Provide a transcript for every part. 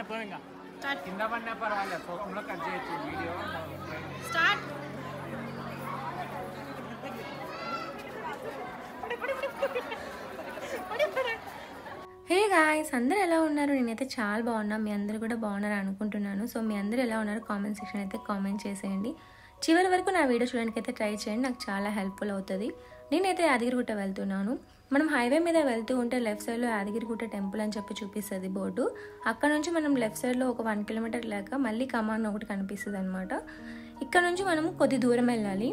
కింద పడినా పర్వాలేదు ఫోన్లో కట్ చేయొచ్చు వీడియో స్టార్ట్. హే గాయ్స్, అందరూ ఎలా ఉన్నారు? నేనైతే చాలా బాగున్నా. మీ అందరూ కూడా బాగున్నారు అనుకుంటున్నాను. సో మీ అందరూ ఎలా ఉన్నారు కామెంట్ సెక్షన్ అయితే కామెంట్ చేసేయండి. చివరి వరకు నా వీడియో చూడడానికి అయితే ట్రై చేయండి, నాకు చాలా హెల్ప్ఫుల్ అవుతుంది. నేనైతే యాదగిరిగుట్ట వెళ్తున్నాను. మనం హైవే మీద వెళ్తూ ఉంటే లెఫ్ట్ సైడ్లో యాదగిరిగుట్ట టెంపుల్ అని చెప్పి చూపిస్తుంది బోర్డు. అక్కడ నుంచి మనం లెఫ్ట్ సైడ్లో ఒక 1 కిలోమీటర్ లేక మళ్ళీ కమాన్ ఒకటి కనిపిస్తుంది అనమాట. ఇక్కడ నుంచి మనం కొద్ది దూరం వెళ్ళాలి.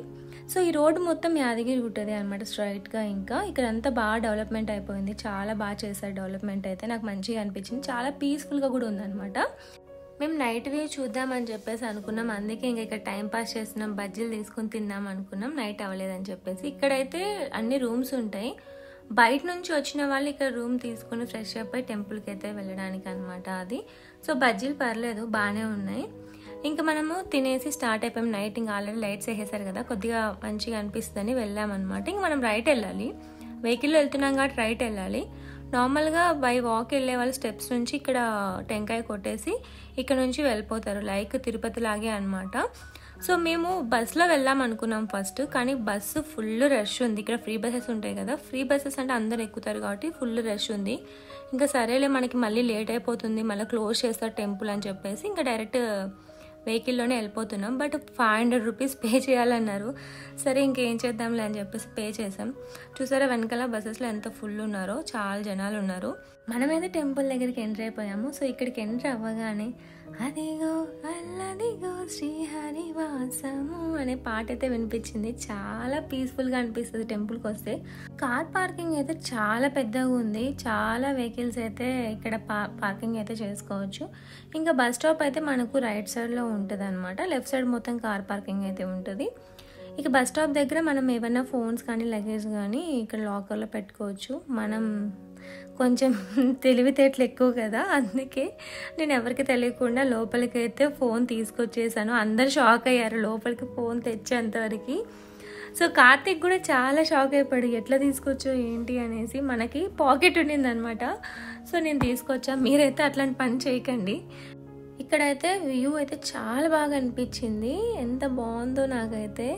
సో ఈ రోడ్డు మొత్తం యాదగిరిగుట్టదే అనమాట స్ట్రైట్గా. ఇంకా ఇక్కడంతా బాగా డెవలప్మెంట్ అయిపోయింది, చాలా బాగా చేశారు డెవలప్మెంట్ అయితే. నాకు మంచిగా అనిపించింది, చాలా పీస్ఫుల్గా కూడా ఉందన్నమాట. మేము నైట్ వ్యూ చూద్దామని చెప్పేసి అనుకున్నాం, అందుకే ఇంక ఇక్కడ టైం పాస్ చేస్తున్నాం, బజ్జీలు తీసుకుని తిందాం అనుకున్నాం. నైట్ అవ్వలేదని చెప్పేసి ఇక్కడైతే అన్ని రూమ్స్ ఉంటాయి. బయట నుంచి వచ్చిన వాళ్ళు ఇక్కడ రూమ్ తీసుకుని ఫ్రెష్ అప్ అయి టెంపుల్కి అయితే వెళ్ళడానికి అనమాట అది. సో బజ్జీలు పర్లేదు, బాగానే ఉన్నాయి. ఇంకా మనము తినేసి స్టార్ట్ అయిపోయాం. నైట్ ఇంకా ఆల్రెడీ లైట్స్ వేసేసారు కదా, కొద్దిగా మంచిగా అనిపిస్తుందని వెళ్ళామన్నమాట. ఇంక మనం రైట్ వెళ్ళాలి, వెహికల్లో వెళ్తున్నాం కాబట్టి రైట్ వెళ్ళాలి. నార్మల్గా బై వాక్ వెళ్ళే వాళ్ళు స్టెప్స్ నుంచి ఇక్కడ టెంకాయ కొట్టేసి ఇక్కడ నుంచి వెళ్ళిపోతారు, లైక్ తిరుపతి లాగే అనమాట. సో మేము బస్సులో వెళ్దాం అనుకున్నాం ఫస్ట్, కానీ బస్సు ఫుల్ రష్ ఉంది. ఇక్కడ ఫ్రీ బస్సెస్ ఉంటాయి కదా, ఫ్రీ బస్సెస్ అంటే అందరు ఎక్కుతారు కాబట్టి ఫుల్ రష్ ఉంది. ఇంకా సరేలే మనకి మళ్ళీ లేట్ అయిపోతుంది, మళ్ళీ క్లోజ్ చేస్తారు టెంపుల్ అని చెప్పేసి ఇంకా డైరెక్ట్ వెహికల్లోనే వెళ్ళిపోతున్నాం. బట్ 500 రూపీస్ పే చేయాలన్నారు. సరే ఇంకేం చేద్దాంలే అని చెప్పేసి పే చేసాం. చూసారా వెనకాల బస్సెస్లో ఎంత ఫుల్ ఉన్నారో, చాలా జనాలు ఉన్నారు. మనమైతే టెంపుల్ దగ్గరికి ఎంటర్ అయిపోయాము. సో ఇక్కడికి ఎంటర్ అవ్వగానే అదిగో అల్లదిగో శ్రీహరివాసము అనే పాట అయితే వినిపించింది. చాలా పీస్ఫుల్గా అనిపిస్తుంది టెంపుల్కి వస్తే. కార్ పార్కింగ్ అయితే చాలా పెద్దగా ఉంది, చాలా వెహికల్స్ అయితే ఇక్కడ పార్కింగ్ అయితే చేసుకోవచ్చు. ఇంకా బస్ స్టాప్ అయితే మనకు రైట్ సైడ్లో ఉంటుంది అనమాట, లెఫ్ట్ సైడ్ మొత్తం కార్ పార్కింగ్ అయితే ఉంటుంది. ఇక బస్ స్టాప్ దగ్గర మనం ఏమైనా ఫోన్స్ కానీ లగేజ్ కానీ ఇక్కడ లాకర్లో పెట్టుకోవచ్చు. మనం కొంచెం తెలివితేటలు ఎక్కువ కదా, అందుకే నేను ఎవరికి తెలియకుండా లోపలికి అయితే ఫోన్ తీసుకొచ్చేసాను. అందరు షాక్ అయ్యారు లోపలికి ఫోన్ తెచ్చేంతవరకు. సో కార్తీక్ కూడా చాలా షాక్ అయిపోయాడు, ఎట్లా తీసుకొచ్చో ఏంటి అనేసి. మనకి పాకెట్ ఉండింది అనమాట, సో నేను తీసుకొచ్చా. మీరైతే అట్లాంటి పని చేయకండి. ఇక్కడైతే వ్యూ అయితే చాలా బాగా అనిపించింది, ఎంత బాగుందో నాకైతే.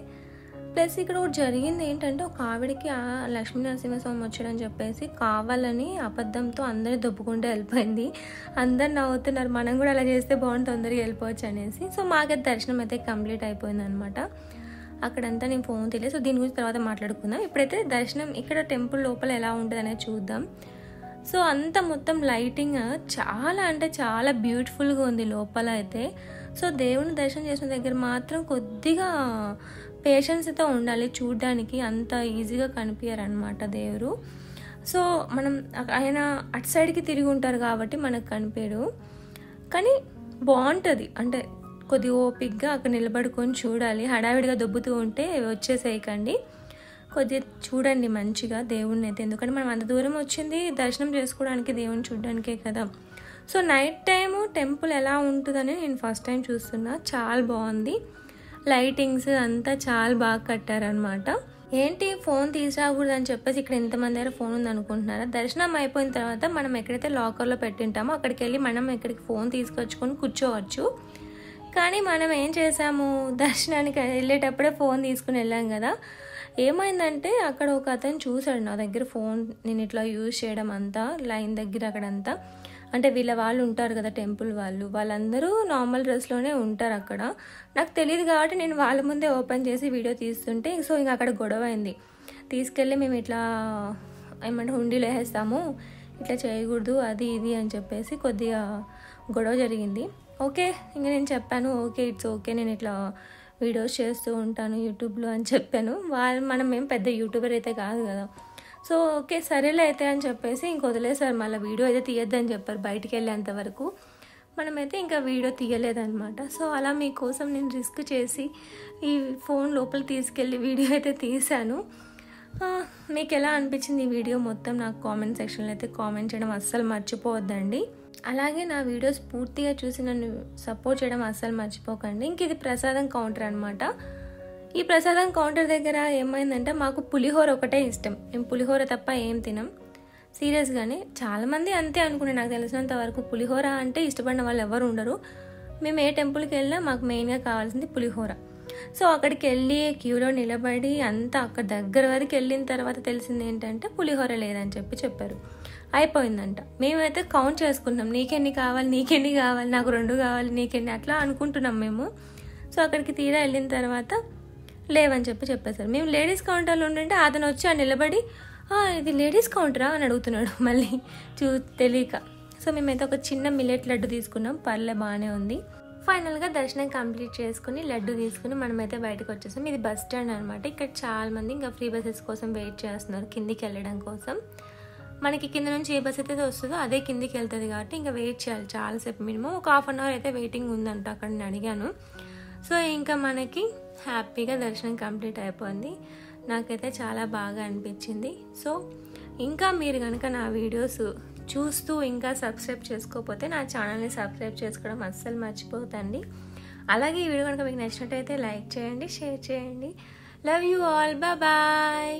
ప్లస్ ఇక్కడ ఒకటి జరిగింది ఏంటంటే, ఒక ఆవిడకి లక్ష్మీ నరసింహస్వామి వచ్చాడని చెప్పేసి కావాలని అబద్ధంతో అందరూ దొబ్బుకుంటూ వెళ్ళిపోయింది. అందరు నవ్వుతున్నారు, మనం కూడా అలా చేస్తే బాగుంటుంది, తొందరగా వెళ్ళిపోవచ్చు అనేసి. సో మాకైతే దర్శనం అయితే కంప్లీట్ అయిపోయింది అనమాట. అక్కడంతా నేను ఫోన్ తెలియదు, సో దీని గురించి తర్వాత మాట్లాడుకుందాం. ఇప్పుడైతే దర్శనం ఇక్కడ టెంపుల్ లోపల ఎలా ఉంటుంది అనేది చూద్దాం. సో అంత మొత్తం లైటింగ్ చాలా అంటే చాలా బ్యూటిఫుల్గా ఉంది లోపల అయితే. సో దేవుని దర్శనం చేసిన దగ్గర మాత్రం కొద్దిగా పేషెన్స్తో ఉండాలి, చూడ్డానికి అంత ఈజీగా కనిపించారనమాట దేవుడు. సో మనం ఆయన అటు సైడ్కి తిరిగి ఉంటారు కాబట్టి మనకు కనిపించడు, కానీ బాగుంటుంది. అంటే కొద్దిగా ఓపిక్గా అక్కడ నిలబడుకొని చూడాలి, హడావిడిగా దొబ్బుతూ ఉంటే వచ్చేసేయకండి, కొద్దిగా చూడండి మంచిగా దేవుణ్ణి అయితే. ఎందుకంటే మనం అంత దూరం వచ్చింది దర్శనం చేసుకోవడానికి, దేవుని చూడడానికే కదా. సో నైట్ టైము టెంపుల్ ఎలా ఉంటుందని నేను ఫస్ట్ టైం చూస్తున్నా, చాలా బాగుంది. లైటింగ్స్ అంతా చాలా బాగా కట్టారనమాట. ఏంటి ఫోన్ తీసుకురాకూడదు అని చెప్పేసి ఇక్కడ ఎంతమంది దగ్గర ఫోన్ ఉంది అనుకుంటున్నారా? దర్శనం అయిపోయిన తర్వాత మనం ఎక్కడైతే లాకర్లో పెట్టింటామో అక్కడికి వెళ్ళి మనం ఇక్కడికి ఫోన్ తీసుకొచ్చుకొని కూర్చోవచ్చు. కానీ మనం ఏం చేసాము, దర్శనానికి వెళ్ళేటప్పుడే ఫోన్ తీసుకుని వెళ్ళాం కదా. ఏమైందంటే అక్కడ ఒక అతను చూసాడు నా దగ్గర ఫోన్, నేను ఇట్లా యూజ్ చేయడం అంతా లైన్ దగ్గర అక్కడంతా. అంటే వీళ్ళ వాళ్ళు ఉంటారు కదా టెంపుల్ వాళ్ళందరూ నార్మల్ డ్రెస్లోనే ఉంటారు అక్కడ. నాకు తెలియదు కాబట్టి నేను వాళ్ళ ముందే ఓపెన్ చేసి వీడియో తీస్తుంటే, సో ఇంకా అక్కడ గొడవ అయింది. తీసుకెళ్ళి మేము ఇట్లా ఏమంటే హుండీలో వేసేస్తాము, ఇట్లా చేయకూడదు అది ఇది అని చెప్పేసి కొద్దిగా గొడవ జరిగింది. ఓకే ఇంకా నేను చెప్పాను, ఓకే ఇట్స్ ఓకే, నేను ఇట్లా వీడియోస్ చేస్తూ ఉంటాను యూట్యూబ్లో అని చెప్పాను. మనం ఏం పెద్ద యూట్యూబర్ అయితే కాదు కదా. సో ఓకే సరేలే అయితే అని చెప్పేసి ఇంక వదిలేసారు, మళ్ళీ వీడియో అయితే తీయొద్దని చెప్పారు బయటికి వెళ్ళేంత వరకు. మనమైతే ఇంకా వీడియో తీయలేదన్నమాట. సో అలా మీకోసం నేను రిస్క్ చేసి ఈ ఫోన్ లోపల తీసుకెళ్ళి వీడియో అయితే తీశాను. మీకు ఎలా అనిపించింది ఈ వీడియో మొత్తం నాకు కామెంట్ సెక్షన్లో అయితే కామెంట్ చేయడం అస్సలు మర్చిపోవద్దండి. అలాగే నా వీడియోస్ పూర్తిగా చూసి నన్ను సపోర్ట్ చేయడం అస్సలు మర్చిపోకండి. ఇంక ఇది ప్రసాదం కౌంటర్ అనమాట. ఈ ప్రసాదం కౌంటర్ దగ్గర ఏమైందంటే మాకు పులిహోర ఒకటే ఇష్టం, మేము పులిహోర తప్ప ఏం తినం. సీరియస్గానే చాలామంది అంతే అనుకునే, నాకు తెలిసినంత వరకు పులిహోర అంటే ఇష్టపడిన వాళ్ళు ఎవరు ఉండరు. మేము ఏ టెంపుల్కి వెళ్ళినా మాకు మెయిన్గా కావాల్సింది పులిహోర. సో అక్కడికి వెళ్ళి క్యూలో నిలబడి అంతా అక్కడ దగ్గర వరకు వెళ్ళిన తర్వాత తెలిసింది ఏంటంటే పులిహోర లేదని చెప్పారు. అయిపోయిందంట. మేమైతే కౌంట్ చేసుకుంటున్నాం, నీకెన్ని కావాలి, నాకు 2 కావాలి, నీకెన్ని, అట్లా అనుకుంటున్నాం మేము. సో అక్కడికి తీరా వెళ్ళిన తర్వాత లేవని చెప్పేశారు. మేము లేడీస్ కౌంటర్లో ఉంటుంటే అతను వచ్చి నిలబడి ఇది లేడీస్ కౌంటరా అని అడుగుతున్నాడు మళ్ళీ తెలియక. సో మేమైతే ఒక చిన్న మిల్లెట్ లడ్డు తీసుకున్నాం, పర్లే బాగానే ఉంది. ఫైనల్గా దర్శనం కంప్లీట్ చేసుకుని లడ్డు తీసుకుని మనమైతే బయటకు వచ్చేసాం. ఇది బస్ స్టాండ్ అనమాట. ఇక్కడ చాలామంది ఇంకా ఫ్రీ బస్సెస్ కోసం వెయిట్ చేస్తున్నారు కిందికి వెళ్ళడం కోసం. మనకి కింద నుంచి ఏ బస్ అయితే వస్తుందో అదే కిందికి వెళ్తుంది కాబట్టి ఇంకా వెయిట్ చేయాలి చాలాసేపు, మినిమం ఒక 1/2 అవర్ అయితే వెయిటింగ్ ఉందంట అక్కడ నేను అడిగాను. సో ఇంకా మనకి హ్యాపీగా దర్శనం కంప్లీట్ అయిపోయింది. నాకైతే చాలా బాగా అనిపించింది. సో ఇంకా మీరు కనుక నా వీడియోస్ చూస్తూ ఇంకా సబ్స్క్రైబ్ చేసుకోకపోతే నా ఛానల్ని సబ్స్క్రైబ్ చేసుకోవడం అస్సలు మర్చిపోతండి. అలాగే ఈ వీడియో కనుక మీకు నచ్చినట్టయితే లైక్ చేయండి, షేర్ చేయండి. Love you all, bye.